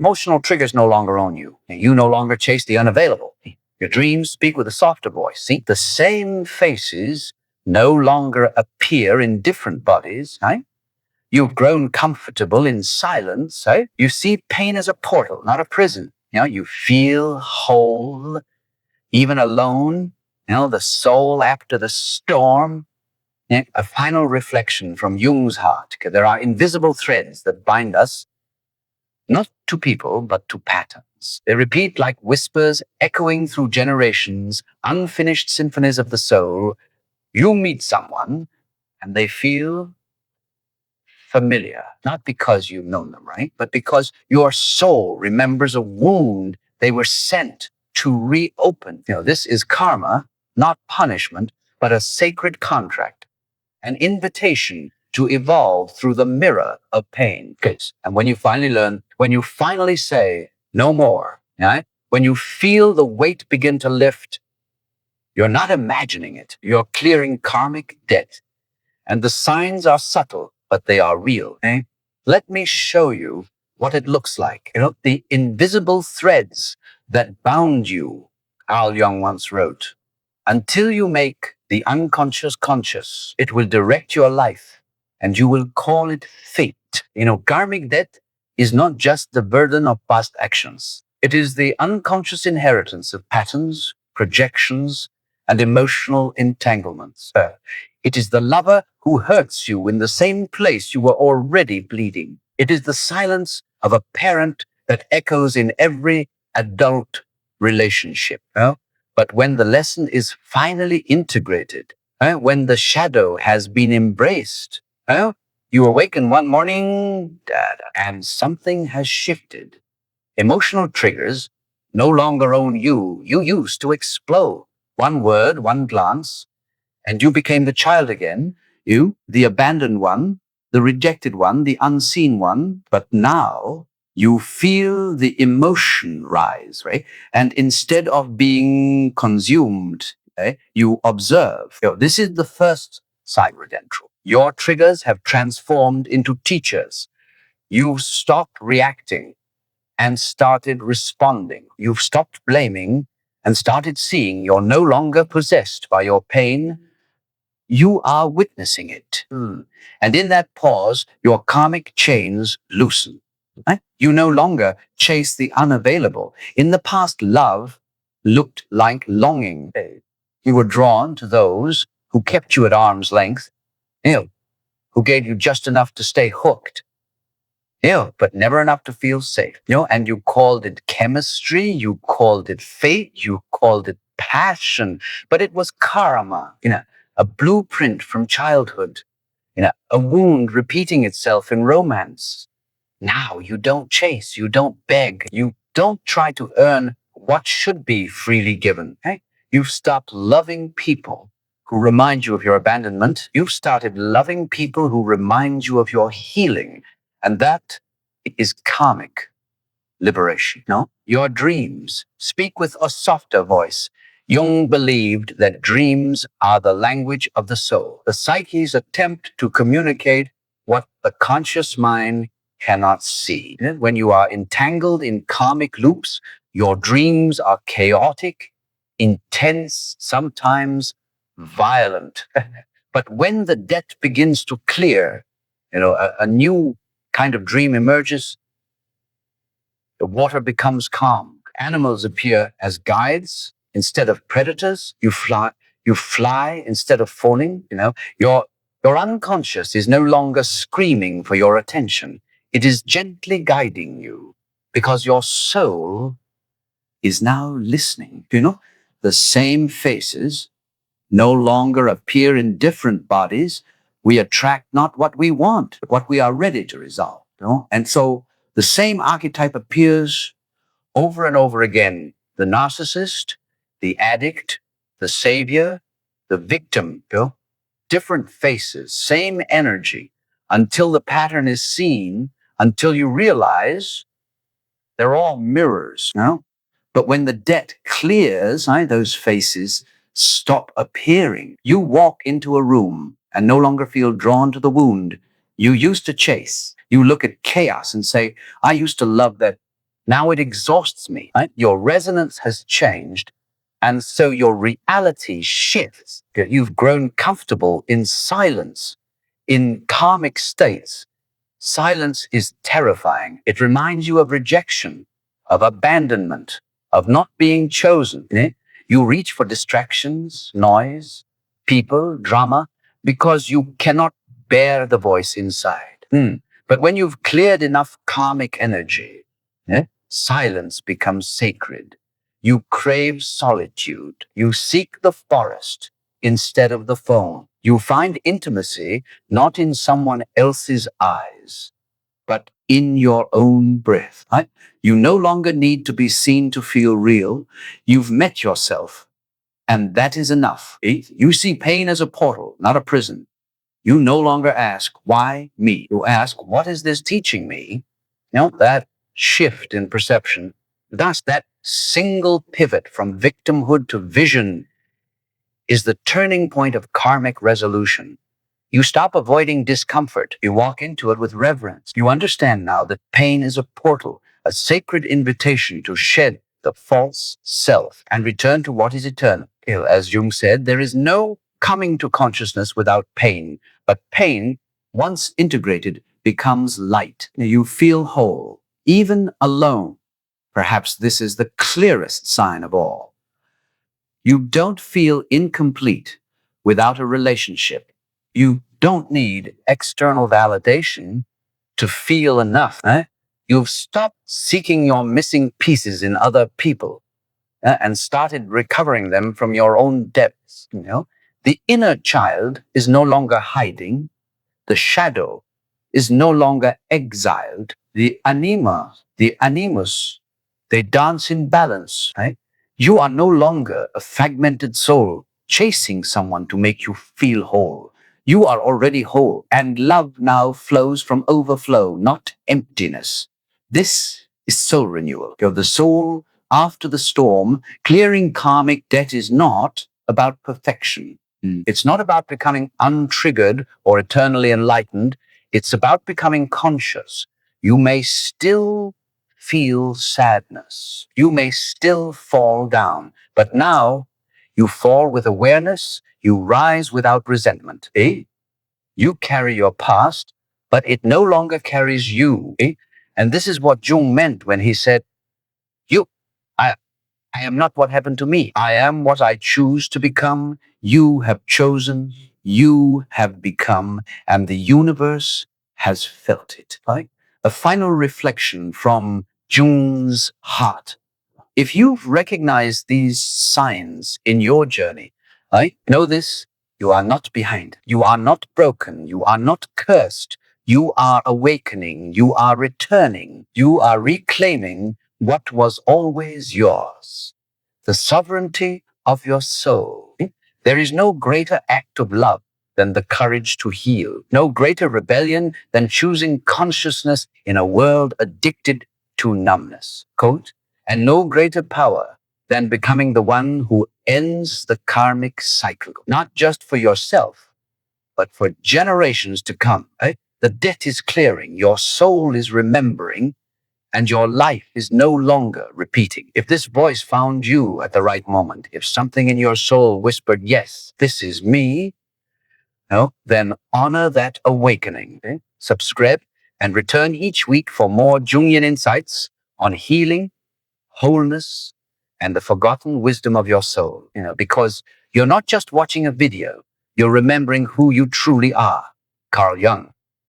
Emotional triggers no longer own you. You no longer chase the unavailable. Your dreams speak with a softer voice. See, the same faces no longer appear in different bodies. Right? You've grown comfortable in silence. Right? You see pain as a portal, not a prison. You feel whole, even alone. The soul after the storm. A final reflection from Jung's heart. There are invisible threads that bind us, not to people, but to patterns. They repeat like whispers echoing through generations, unfinished symphonies of the soul. You meet someone and they feel familiar, not because you've known them, right? But because your soul remembers a wound they were sent to reopen. This is karma, not punishment, but a sacred contract, an invitation to evolve through the mirror of pain. And when you finally learn, when you finally say, no more, right? When you feel the weight begin to lift, you're not imagining it. You're clearing karmic debt. And the signs are subtle, but they are real. Let me show you what it looks like. The invisible threads that bound you, Carl Jung once wrote. Until you make the unconscious conscious, it will direct your life and you will call it fate. Karmic debt is not just the burden of past actions. It is the unconscious inheritance of patterns, projections, and emotional entanglements. It is the lover who hurts you in the same place you were already bleeding. It is the silence of a parent that echoes in every adult relationship. But when the lesson is finally integrated, when the shadow has been embraced, you awaken one morning and something has shifted. Emotional triggers no longer own you. You used to explode. One word, one glance, and you became the child again. You, the abandoned one, the rejected one, the unseen one. But now you feel the emotion rise, right? And instead of being consumed, you observe. This is the first side redemption. Your triggers have transformed into teachers. You've stopped reacting and started responding. You've stopped blaming and started seeing. You're no longer possessed by your pain. You are witnessing it. And in that pause, your karmic chains loosen. You no longer chase the unavailable. In the past, love looked like longing. You were drawn to those who kept you at arm's length, who gave you just enough to stay hooked, but never enough to feel safe. And you called it chemistry, you called it fate, you called it passion, but it was karma, a blueprint from childhood, a wound repeating itself in romance. Now you don't chase, you don't beg, you don't try to earn what should be freely given. You've stopped loving people who remind you of your abandonment. You've started loving people who remind you of your healing. And that is karmic liberation. Your dreams speak with a softer voice. Jung believed that dreams are the language of the soul, the psyche's attempt to communicate what the conscious mind cannot see. When you are entangled in karmic loops, your dreams are chaotic, intense, sometimes violent. But when the debt begins to clear, a new kind of dream emerges. The water becomes calm. Animals appear as guides instead of predators. You fly instead of falling. Your unconscious is no longer screaming for your attention. It is gently guiding you because your soul is now listening. The same faces no longer appear in different bodies. We attract not what we want, but what we are ready to resolve. And so the same archetype appears over and over again. The narcissist, the addict, the savior, the victim. Different faces, same energy, until the pattern is seen, until you realize they're all mirrors. But when the debt clears, those faces stop appearing. You walk into a room and no longer feel drawn to the wound you used to chase. You look at chaos and say, I used to love that Now it exhausts me. Right? Your resonance has changed. And so your reality shifts. You've grown comfortable in silence, in karmic states. Silence is terrifying. It reminds you of rejection, of abandonment, of not being chosen. You reach for distractions, noise, people, drama, because you cannot bear the voice inside. But when you've cleared enough karmic energy, silence becomes sacred. You crave solitude. You seek the forest instead of the phone. You find intimacy not in someone else's eyes, but in your own breath. Right? You no longer need to be seen to feel real. You've met yourself, and that is enough. You see pain as a portal, not a prison. You no longer ask, why me? You ask, what is this teaching me? That shift in perception, thus that single pivot from victimhood to vision is the turning point of karmic resolution. You stop avoiding discomfort. You walk into it with reverence. You understand now that pain is a portal, a sacred invitation to shed the false self and return to what is eternal. As Jung said, there is no coming to consciousness without pain, but pain, once integrated, becomes light. You feel whole, even alone. Perhaps this is the clearest sign of all. You don't feel incomplete without a relationship. You don't need external validation to feel enough. You've stopped seeking your missing pieces in other people and started recovering them from your own depths. The inner child is no longer hiding. The shadow is no longer exiled. The animus, they dance in balance. Right? You are no longer a fragmented soul chasing someone to make you feel whole. You are already whole, and love now flows from overflow, not emptiness. This is soul renewal. The soul after the storm. Clearing karmic debt is not about perfection. It's not about becoming untriggered or eternally enlightened. It's about becoming conscious. You may still feel sadness. You may still fall down, but now you fall with awareness. You rise without resentment. You carry your past, but it no longer carries you. And this is what Jung meant when he said, you, I am not what happened to me. I am what I choose to become. You have chosen, you have become, and the universe has felt it. Right? A final reflection from Jung's heart. If you've recognized these signs in your journey, right, know this, you are not behind. You are not broken. You are not cursed. You are awakening. You are returning. You are reclaiming what was always yours, the sovereignty of your soul. There is no greater act of love than the courage to heal, no greater rebellion than choosing consciousness in a world addicted to numbness. Quote, and no greater power than becoming the one who ends the karmic cycle, not just for yourself, but for generations to come. The debt is clearing, your soul is remembering, and your life is no longer repeating. If this voice found you at the right moment, if something in your soul whispered, yes, this is me, then honor that awakening. Subscribe and return each week for more Jungian insights on healing, wholeness, and the forgotten wisdom of your soul. Because you're not just watching a video, you're remembering who you truly are. Carl Jung.